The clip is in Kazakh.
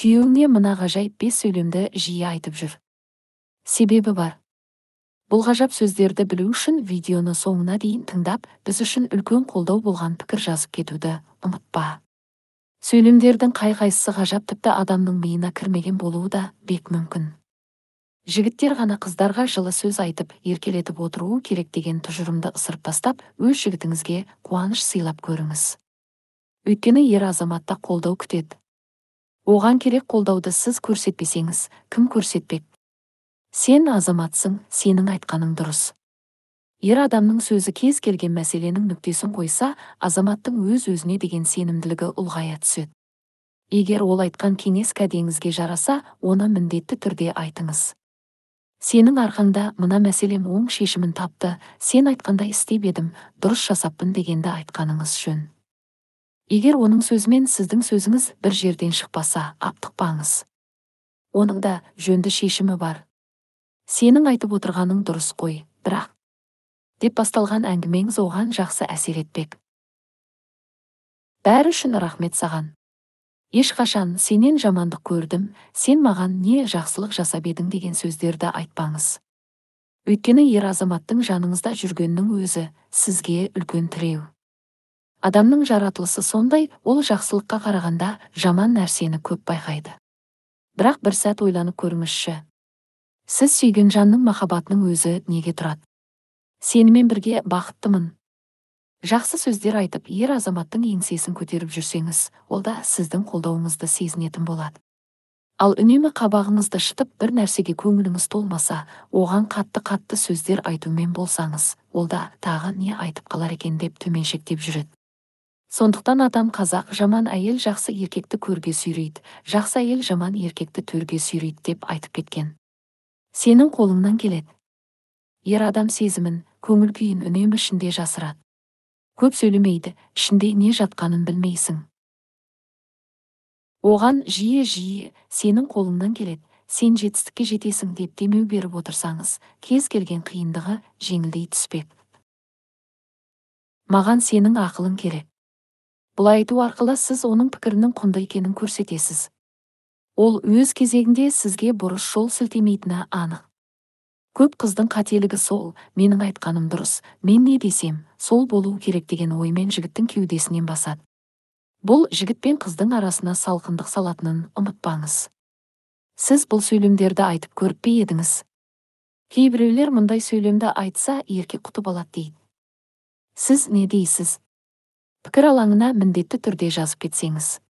Күйеуіңе мына ғажайып 5 сөйлемді жиі айтып жүр. Себебі бар. Бұл ғажап сөздерді білу үшін видеоны соңына дейін тыңдап, біз үшін үлкен қолдау болған пікір жазып кетуді ұмытпа. Сөйлемдердің қай-қайсысы ғажап, тіпті адамның миына кірмеген болуы да бек мүмкін. Жігіттер ғана қыздарға жылы сөз айтып, еркелетіп отыруы керек деген тұжырымды ысырып тастап, өз жігітіңізге қуаныш сыйлап көріңіз. Өйткені ер азаматта қолдау күтеді. Оған керек қолдауды сіз көрсетпесеңіз, кім көрсетпек? Сен азаматсың, сенің айтқаның дұрыс. Ер адамның сөзі кез келген мәселенің нүктесін қойса, азаматтың өз-өзіне деген сенімділігі ұлғая түседі. Егер ол айтқан кеңес кәдеңізге жараса, оны міндетті түрде айтыңыз. Сенің арқаңда мына мәселем оң шешімін тапты, сен айтқандай істеп едім, дұрыс жасаппын дегенді айтқаныңыз жөн. Егер оның сөзімен сіздің сөзіңіз бір жерден шықпаса, аптықпаңыз. Оның да жөнді шешімі бар. Сенің айтып отырғаның дұрыс қой, бірақ деп басталған әңгімеңіз оған жақсы әсер етпек. Бәрі үшін рахмет саған. Ешқашан сенен жамандық көрдім, сен маған не жақсылық жасап едің деген сөздерді айтпаңыз. Өйткені ер азаматтың жаныңызда жүргеннің өзі сізге үлкен тіреу. Адамның жаратылысы сондай, ол жақсылыққа қарағанда жаман нәрсені көп байқайды. Бірақ бір сәт ойланып көріңізші. Сіз сүйген жанның махаббатының өзі неге тұрады? Сенімен бірге бақыттымын. Жақсы сөздер айтып, ер азаматтың еңсесін көтеріп жүрсеңіз, ол да сіздің қолдауыңызды сезінетін болады. Ал үнемі қабағыңызды шытып, бір нәрсеге көңіліңіз толмаса, оған қатты сөздер айтумен болсаңыз, ол да тағы не айтып қалар екен деп төменшектеп жүреді. Сондықтан атам қазақ жаман әйел жақсы еркекті көрге сүйрейді, жақсы әйел жаман еркекті төрге сүйрейді деп айтып кеткен. Сенің қолыңнан келеді. Ер адам сезімін, көңіл күйін үнемі ішінде жасырады. Көп сөйлемейді, ішінде не жатқанын білмейсің. Оған жиі сенің қолыңнан келеді, сен жетістікке жетесің деп демеу беріп отырсаңыз, кез келген қиындығы жеңілдей түспек. Маған сенің ақылың керек. Бұлай айту арқылы сіз оның пікірінің құнды екенін көрсетесіз. Ол өз кезегінде сізге бұрыс жол сілтемейтіні анық. Көп қыздың қателігі сол, менің айтқаным дұрыс, мен не десем, сол болу керек деген оймен жігіттің кеудесінен басады. Бұл жігіт пен қыздың арасына салқындық салатынын ұмытпаңыз. Сіз бұл сөйлемдерді айтып көріп пе едіңіз? Кейбіреулер мұндай сөйлемді айтса, еркек құтып алады дейді. Сіз не дейсіз? Пікір алаңына міндетті түрде жазып кетсеңіз.